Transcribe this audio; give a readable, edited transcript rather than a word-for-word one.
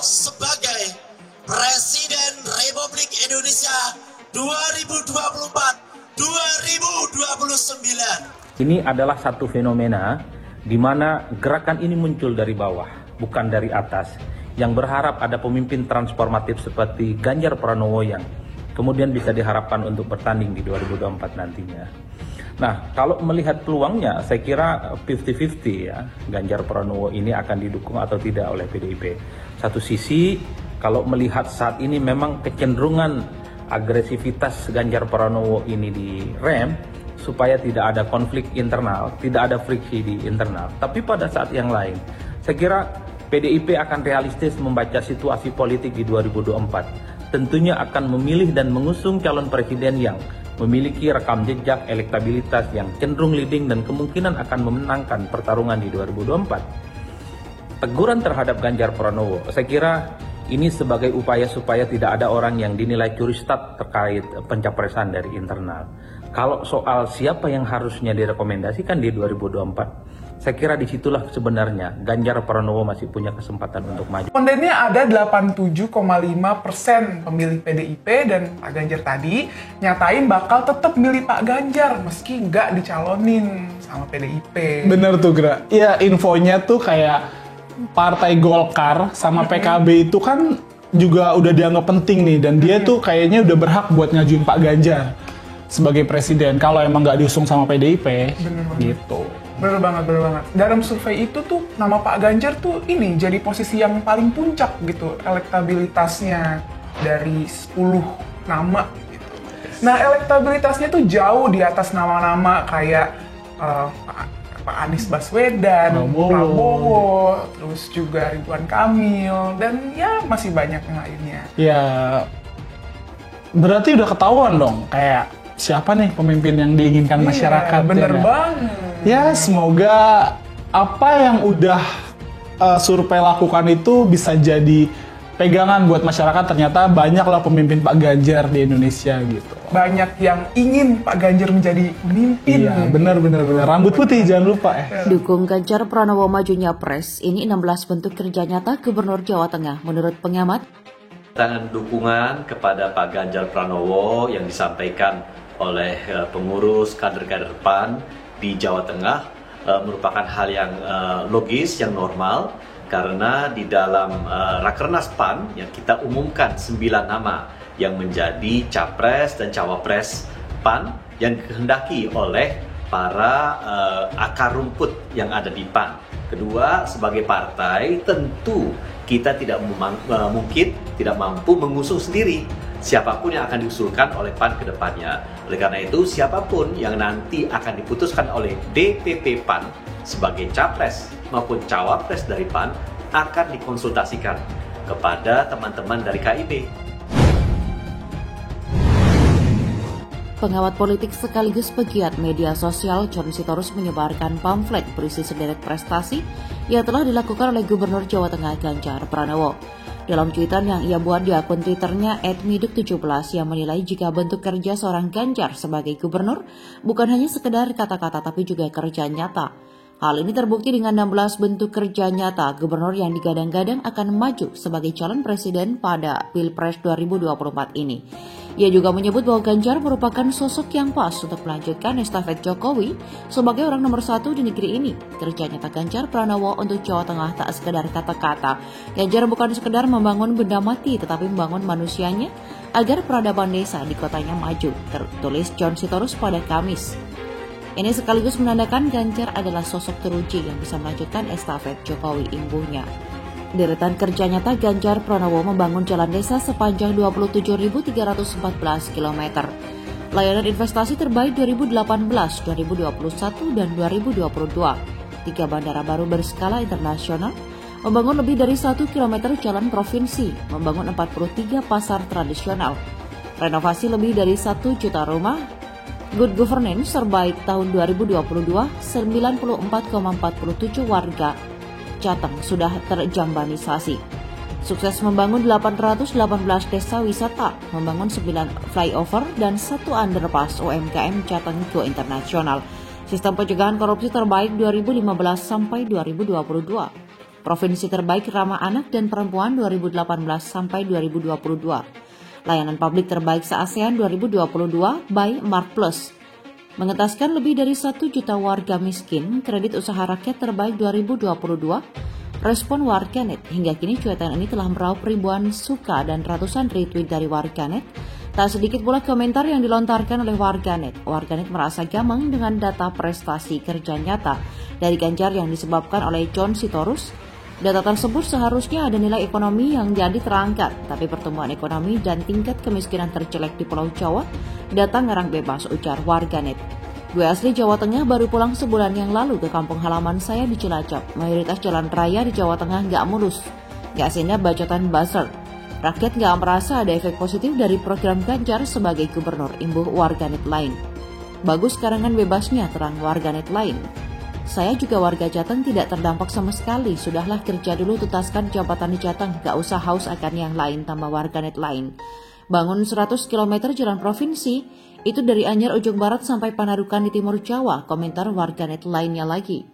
sebagai Presiden Republik Indonesia 2024-2029. Ini adalah satu fenomena di mana gerakan ini muncul dari bawah, bukan dari atas, yang berharap ada pemimpin transformatif seperti Ganjar Pranowo yang kemudian bisa diharapkan untuk bertanding di 2024 nantinya. Nah, kalau melihat peluangnya, saya kira 50-50 ya, Ganjar Pranowo ini akan didukung atau tidak oleh PDIP. Satu sisi, kalau melihat saat ini memang kecenderungan agresivitas Ganjar Pranowo ini direm, supaya tidak ada konflik internal, tidak ada friksi di internal. Tapi pada saat yang lain, saya kira PDIP akan realistis membaca situasi politik di 2024. Tentunya akan memilih dan mengusung calon presiden yang memiliki rekam jejak elektabilitas yang cenderung leading dan kemungkinan akan memenangkan pertarungan di 2024. Teguran terhadap Ganjar Pranowo, saya kira ini sebagai upaya supaya tidak ada orang yang dinilai curi start terkait pencapresan dari internal. Kalau soal siapa yang harusnya direkomendasikan di 2024, saya kira disitulah sebenarnya Ganjar Pranowo masih punya kesempatan untuk maju. Respondennya ada 87,5% pemilih PDIP dan Pak Ganjar tadi nyatain bakal tetap milih Pak Ganjar meski nggak dicalonin sama PDIP. Bener tuh, Gra. Iya, infonya tuh kayak Partai Golkar sama PKB itu kan juga udah dianggap penting nih, dan dia tuh kayaknya udah berhak buat ngajuin Pak Ganjar sebagai presiden kalau emang nggak diusung sama PDIP. Gitu. Bener banget. Dalam survei itu tuh nama Pak Ganjar tuh ini jadi posisi yang paling puncak gitu elektabilitasnya dari 10 nama gitu. Nah, elektabilitasnya tuh jauh di atas nama-nama kayak Pak Anies Baswedan, Prabowo, terus juga Ridwan Kamil, dan ya masih banyak yang lainnya. Ya, berarti udah ketahuan dong kayak siapa nih pemimpin yang diinginkan masyarakat. Bener ya, banget. Ya, semoga apa yang udah survei lakukan itu bisa jadi pegangan buat masyarakat. Ternyata banyak lah pemimpin Pak Ganjar di Indonesia gitu. Banyak yang ingin Pak Ganjar menjadi pemimpin. Iya, benar. Rambut putih jangan lupa ya. Dukung Ganjar Pranowo majunya pres, ini 16 bentuk kerja nyata Gubernur Jawa Tengah menurut pengamat. Tangan dukungan kepada Pak Ganjar Pranowo yang disampaikan oleh pengurus kader-kader PAN di Jawa Tengah merupakan hal yang logis, yang normal, karena di dalam Rakernas PAN yang kita umumkan 9 nama yang menjadi capres dan cawapres PAN yang dikehendaki oleh para akar rumput yang ada di PAN. Kedua, sebagai partai tentu kita tidak mungkin tidak mampu mengusung sendiri siapapun yang akan diusulkan oleh PAN ke depannya. Oleh karena itu, siapapun yang nanti akan diputuskan oleh DPP PAN sebagai capres maupun cawapres dari PAN akan dikonsultasikan kepada teman-teman dari KIB. Pengawat politik sekaligus pegiat media sosial John Sitorus menyebarkan pamflet berisi sederet prestasi yang telah dilakukan oleh Gubernur Jawa Tengah Ganjar Pranowo. Dalam cuitan yang ia buat di akun Twitternya @miduk17 yang menilai jika bentuk kerja seorang Ganjar sebagai gubernur bukan hanya sekedar kata-kata tapi juga kerja nyata. Hal ini terbukti dengan 16 bentuk kerja nyata gubernur yang digadang-gadang akan maju sebagai calon presiden pada Pilpres 2024 ini. Ia juga menyebut bahwa Ganjar merupakan sosok yang pas untuk melanjutkan estafet Jokowi sebagai orang nomor 1 di negeri ini. Kerja nyata Ganjar Pranowo untuk Jawa Tengah tak sekedar kata-kata. Ganjar bukan sekedar membangun benda mati tetapi membangun manusianya agar peradaban desa di kotanya maju, tertulis John Sitorus pada Kamis. Ini sekaligus menandakan Ganjar adalah sosok teruji yang bisa melanjutkan estafet Jokowi imbuhnya. Deretan kerja nyata Ganjar Pranowo membangun jalan desa sepanjang 27.314 km. Layanan investasi terbaik 2018, 2021, dan 2022. 3 bandara baru berskala internasional, membangun lebih dari 1 km jalan provinsi, membangun 43 pasar tradisional, renovasi lebih dari 1 juta rumah. Good Governance terbaik tahun 2022, 94,47 warga Jateng sudah terjambanisasi. Sukses membangun 818 desa wisata, membangun 9 flyover dan 1 underpass UMKM Jateng Go Internasional. Sistem pencegahan korupsi terbaik 2015 sampai 2022. Provinsi terbaik ramah anak dan perempuan 2018 sampai 2022. Layanan publik terbaik se-ASEAN 2022 by Mark Plus. Mengentaskan lebih dari 1 juta warga miskin, kredit usaha rakyat terbaik 2022, respon warganet. Hingga kini cuitan ini telah meraup ribuan suka dan ratusan retweet dari warganet. Tak sedikit pula komentar yang dilontarkan oleh warganet. Warganet merasa gamang dengan data prestasi kerja nyata dari Ganjar yang disebabkan oleh John Sitorus. Data tersebut seharusnya ada nilai ekonomi yang jadi terangkat, tapi pertumbuhan ekonomi dan tingkat kemiskinan terjelek di Pulau Jawa, data ngarang bebas, ujar warganet. Gue asli Jawa Tengah, baru pulang sebulan yang lalu ke kampung halaman saya di Cilacap. Mayoritas jalan raya di Jawa Tengah nggak mulus, nggak sehingga bacotan buzzer. Rakyat nggak merasa ada efek positif dari program Ganjar sebagai gubernur, imbuh warganet lain. Bagus karangan bebasnya, terang warganet lain. Saya juga warga Jateng tidak terdampak sama sekali. Sudahlah kerja dulu, tutaskan jabatan di Jateng, gak usah haus akan yang lain, tambah warganet lain. Bangun 100 km jalan provinsi, itu dari Anyer ujung barat sampai Panarukan di timur Jawa, komentar warganet lainnya lagi.